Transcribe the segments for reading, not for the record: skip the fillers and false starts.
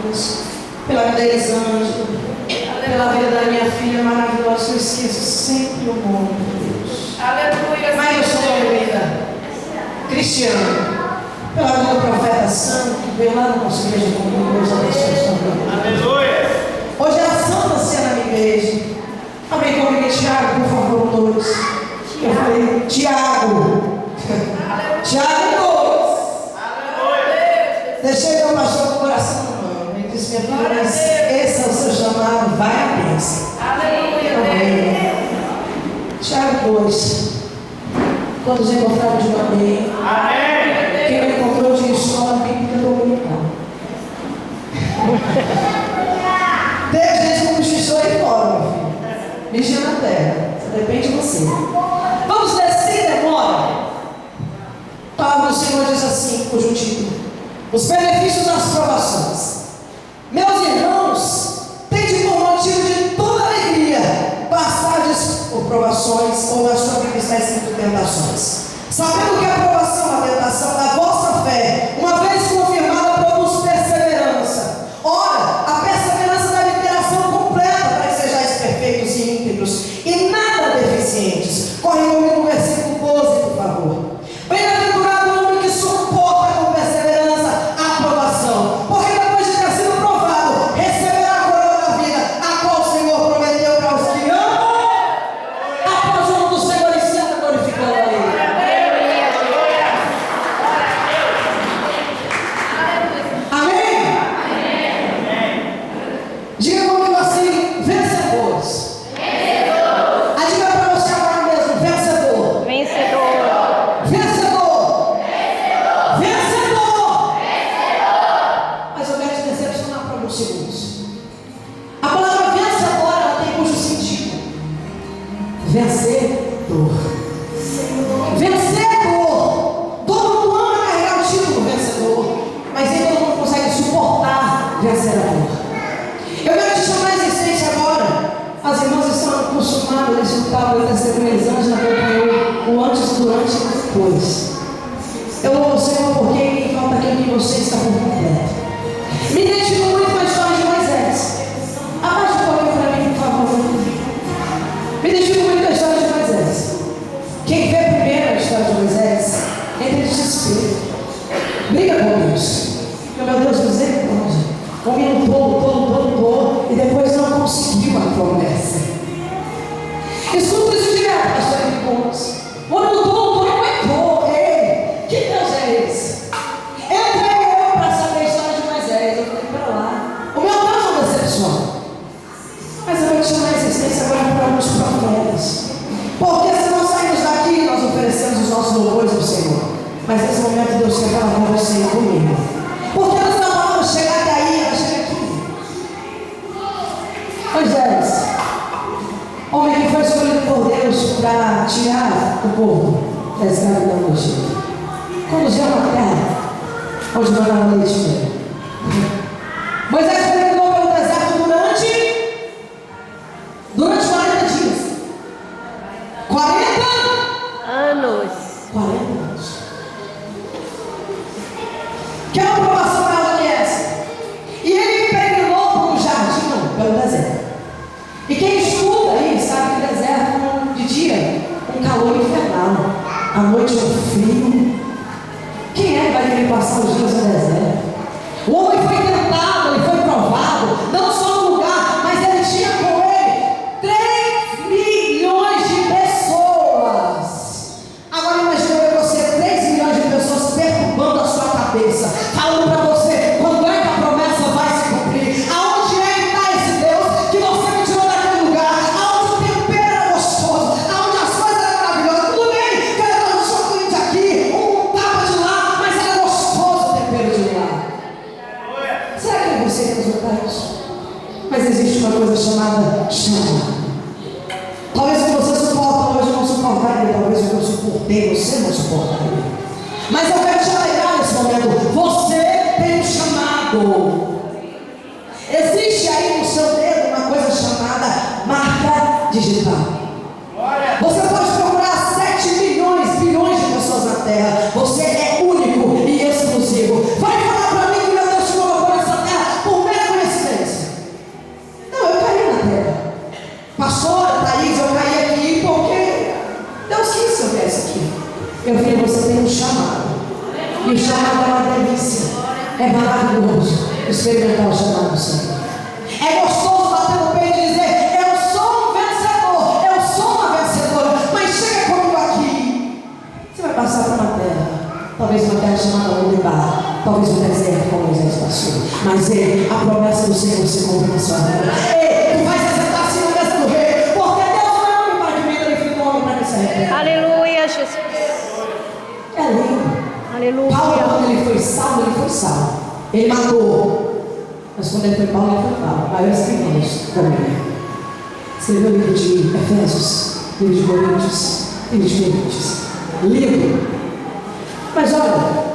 Deus, pela vida da Elisângela, pela vida da minha filha maravilhosa. Eu esqueço sempre o nome de Deus. Aleluia. Mas eu sou aleluia. Cristiano, pela vida do profeta Santo, que veio lá na nossa igreja comigo. Deus abençoe sua vida. Aleluia. Hoje é a Santa Ceia na minha igreja. Amém comigo, Tiago, por favor, todos. Eu falei, Tiago. Tiago 2. Deixei meu pastor com o coração na mão. Ele disse, minha filha, mas esse é o seu chamado, vai a bênção. Amém. Tiago 2. Quantos encontraram de um amém? Amém. Quem não encontrou de escola bíblica dominical. Tem gente com justiça aí fora, meu filho. Vigia na terra. Só depende de você. Vamos ler sem demora. A palavra do Senhor diz assim, cujo título: os benefícios das provações. Meus irmãos, tende por motivo de toda alegria passardes por provações, ou na sua vida está escrito tentações, sabendo que a provação, a tentação da vossa fé, uma vez confirmada, produz perseverança. Ora, a perseverança deve ter ação completa, para que sejais perfeitos e íntegros e nada deficientes. Corre comigo no versículo 12, por favor. Bem-aventurado o homem que suporta com perseverança a provação, porque depois de ter sido provado, receberá a coroa da vida, a qual o Senhor prometeu para os que amam. Após o nome do Senhor e seja glorificado a Ele. Amém? Diga comigo assim, vencedores. Diga para você agora mesmo, vencedor. Mas eu quero te decepcionar por alguns segundos. A palavra vencedor, ela tem cujo sentido? Vencedor. Vencedor. Todo mundo ama carregar o título vencedor, mas nem todo mundo consegue suportar vencedor. Eu quero te chamar a existência agora. As irmãs estão acostumadas a escutar o testemunho de Elisângela, acompanhou o antes, durante e depois. Eu louvo o Senhor porque quem falta aqui em você está por completo. Me identifico muito com a história de Moisés. Abaixe um pouquinho para mim, por favor. Me identifico muito com a história de Moisés. Quem vê primeiro a história de Moisés entra em desespero. Briga com Deus. Meu Deus, misericórdia. Comendo todo, e depois não conseguiu a promessa. Escuta isso direto, pastor Henrique Gomes. O ano todo não aguentou. Ei, que Deus é esse? Entrei eu para saber a história de Moisés. Eu falei para lá. O meu Deus não decepciona. Mas eu vou te chamar a existência agora para alguns profetas. Porque se nós sairmos daqui, nós oferecemos os nossos louvores ao Senhor. Mas nesse momento Deus quer falar com você e comigo. Porque nós não vamos chegar até aí, ela chega aqui. Moisés, homem que foi escolhido por Deus para tirar o povo da escravidão do Egito, conduziu uma terra onde mandava leite e mel. Moisés peregrinou pelo deserto durante 40 dias. 40 anos. Que é uma provação maior do que essa. E ele peregrinou por um jardim, não, pelo deserto. E quem estuda aí sabe que deserto de dia um calor infernal, à noite um frio. Quem é que vai querer passar os dias no deserto? O homem foi tentado, ele foi provado, não só no lugar, mas ele tinha com ele 3 milhões de pessoas. Agora imagina você, 3 milhões de pessoas perturbando a sua cabeça, falando para você quando é que a promessa vai se cumprir. Aonde é que está esse Deus que você me tirou daquele lugar? Aonde o tempero era gostoso, aonde as coisas eram maravilhosas. Tudo bem, que era um chocolate aqui, um tapa de lá, mas era gostoso o tempero de lá. Será que você quer resultar isso? Mas existe uma coisa chamada chamado. Talvez o que você suporta hoje não suportaria, talvez o que eu suportei você não suportaria. Mas eu quero te alegrar nesse momento. Você tem um chamado. Existe aí no seu dedo uma coisa chamada marca digital. Você pode procurar 7 bilhões de pessoas na terra. Você é único e exclusivo. Vai falar para mim que meu Deus te colocou nessa terra por meio experimentar o chamado do Senhor. É gostoso bater no peito e dizer: eu sou um vencedor, eu sou uma vencedora. Mas chega comigo aqui. Você vai passar por uma terra, talvez uma terra chamada Lodebar, talvez um deserto como Moisés passou. Mas a promessa do Senhor se cumpre na sua vida. Tu vais sentar-se na mesa do rei, porque Deus não é homem para que minta, nem filho do homem para que se arrependa. Aleluia, Jesus. É lindo. Aleluia. Paulo, quando ele foi salvo, ele foi salvo. Ele matou. Mas quando ele foi Paulo, ele foi Paulo. Aí eu escrevi também. Escreveu o livro de Efésios, livro de Coríntios, livro de Coríntios. Livro. Mas olha,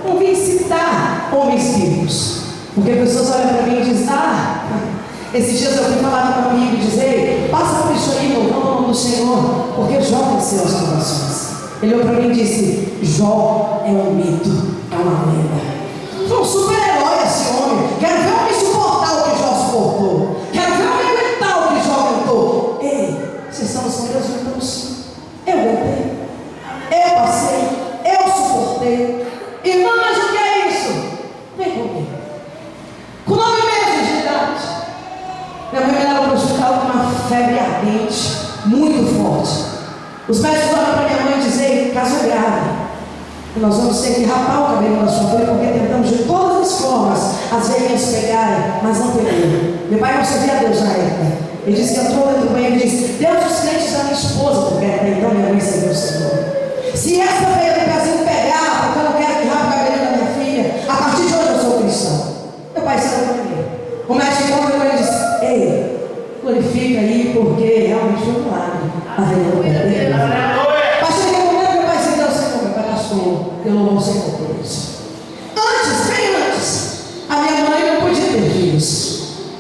não vim citar homens vivos. Porque pessoas olham para mim e dizem: esses dias eu fui falar com um amigo e dizer: passa por isso aí, louvando o nome do Senhor, porque Jó venceu as provações. Ele olhou para mim e disse: Jó é um mito, é uma lenda. Foi um super-herói esse homem. Quero ver o homem suportar o que Jó suportou. Quero ver o homem aguentar o que Jó aguentou. Ei, vocês estamos com Deus, então sim. Eu aguentei, eu passei, eu suportei. Irmão, mas o que é isso? Vem comigo. Com 9 meses de idade, minha mãe me levou para o hospital com uma febre ardente, muito forte. Os médicos olham para minha mãe e dizem: caso grave. Nós vamos ter que rapar o cabelo da sua filha, porque tentamos de todas as formas as veinhas pegarem, mas não pegou. Meu pai não servia a Deus na época. Ele disse que entrou dentro do banheiro e disse: Deus os crentes da minha esposa, porque até então minha mãe serviu o Senhor. Se essa veia do pezinho pegar, porque eu não quero que rape o cabelo da minha filha, a partir de hoje eu sou cristão. Meu pai saiu do banheiro. O médico encontrou ele e disse: ei, glorifica aí, porque realmente foi um milagre. A veia do pé. Eu louvo o Senhor por isso. Bem antes, a minha mãe não podia ter filhos.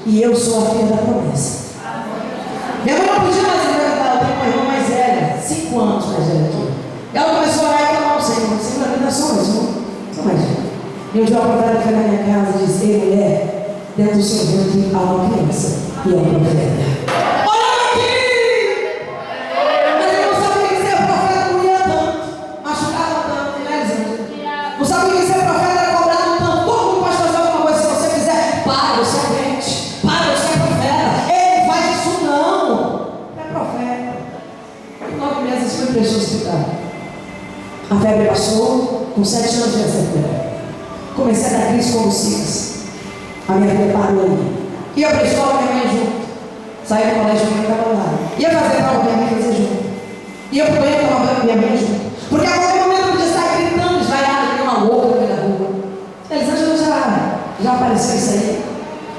E eu sou a filha da promessa. Minha mãe não podia mais engravidar. Eu tenho uma irmã mais velha, 5 anos mais velha que eu. Ela começou a orar e clamar ao Senhor: Senhor, ainda sou mais um. Sou mais um. E um dia a profeta foi na minha casa e disse: ei, mulher, dentro do seu ventre há uma criança. E é a profeta. A febre passou, com 7 anos de febre. Comecei a dar crise convulsivas. A minha filha parou ali. Ia para a escola, minha mãe junto. Saía do colégio, minha mãe estava lá. Ia fazer prova, minha mãe fazia junto. Ia para o banheiro, tomar banho, minha mãe junto. Porque a qualquer momento eu podia estar gritando, desvaiada, que uma louca no meio da rua. Elisângela já apareceu isso aí.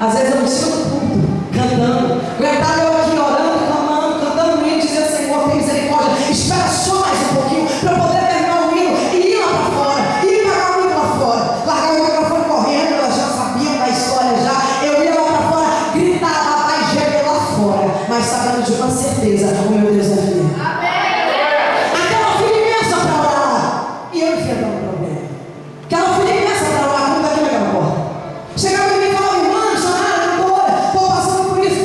Às vezes eu me sinto no culto, cantando. Aguentava eu aqui orando, clamando, cantando e dizendo: Senhor, tem misericórdia. Espera só mais um pouquinho para eu poder terminar o hino e ir lá para fora. Ir pagar o hino lá fora. Largar o microfone correndo, elas já sabiam da história já. Eu ia lá para fora, gritar, lavar e gemer lá fora. Mas sabendo de uma certeza: o meu Deus é fiel. Aquela filha imensa para orar. E eu enfrentando o problema. Aquela filha imensa para orar, como daqui naquela porta. Chegava em mim e falava: irmã, missionária, doutora, estou passando por isso.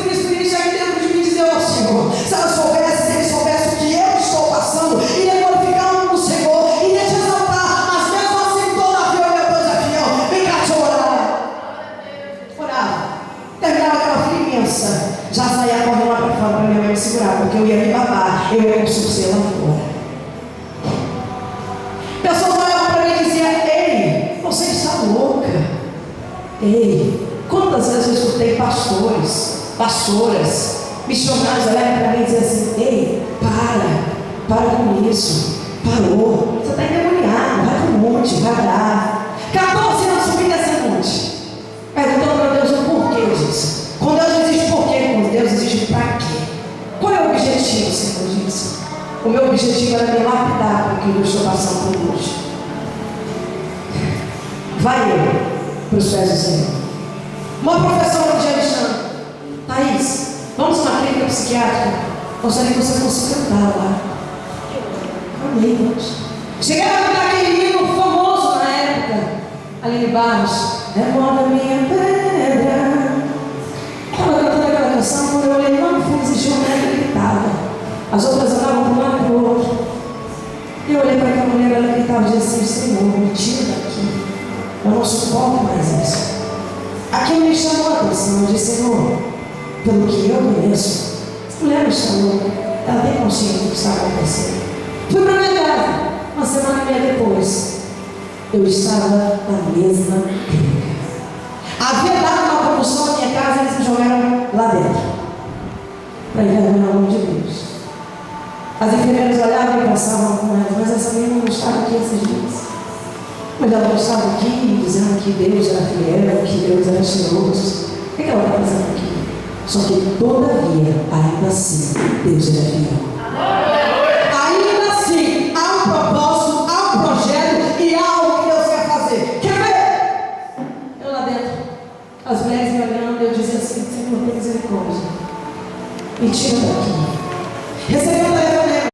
Aí dentro de mim dizia: ó Senhor, se ela soubesse, se ele soubesse o que eu estou passando, iria glorificar o nome do Senhor, iria te exaltar, mas mesmo assim, todavia, o meu Deus é fiel. Vem cá te orar. Orava. Terminava aquela filha imensa. Já saía correndo lá para fora para minha mãe me segurar, porque eu ia me babar, eu ia me surcer lá fora. Pessoas olhavam para mim e diziam: ei, você está louca. Ei, quantas vezes eu escutei pastoras, missionários olharem para mim e dizer assim: ei, para com isso, parou, você está endemoniado, vai para o monte, vai orar. 14 anos subindo esse monte, perguntando para Deus o porquê disso. Com Deus não existe porquê, com Deus existe para quê. Qual é o objetivo, Senhor disse? O meu objetivo era me lapidar com o que eu estou passando por hoje. Vai eu para os pés do Senhor. Uma professora um dia me chama: Thaís, vamos na clínica psiquiátrica? Gostaria que você fosse cantar lá. Amém, Deus. Cheguei a cantar aquele hino famoso na época, Aline Barros: remove a minha pedra. Estava cantando aquela canção, quando eu olhei lá no fundo, existia uma mulher que gritava. As outras andavam para um lado e para o outro. E eu olhei para aquela mulher, ela gritava e dizia assim: Senhor, me tira daqui. Eu não suporto mais isso. Aquilo me chamou a atenção. Eu disse: Senhor, pelo que eu conheço, essa mulher me chamou, ela tem consciência do que está acontecendo. Fui para minha casa. Uma semana e meia depois, eu estava na mesma clínica. Havia dado uma promoção na minha casa e eles me jogaram lá dentro para envergonhar o nome de Deus. As enfermeiras olhavam e pensavam com elas: mas essa menina não estava aqui esses dias. Mas ela não estava aqui dizendo que Deus era fiel, que Deus era generoso. O que ela está fazendo aqui? Só que todavia, ainda assim, Deus era fiel. Ainda assim, há um propósito, há um projeto e há algo que Deus quer fazer. Quer ver? Eu lá dentro, as mulheres me olhando, eu dizia assim: Senhor, tem misericórdia, me tira daqui. Recebeu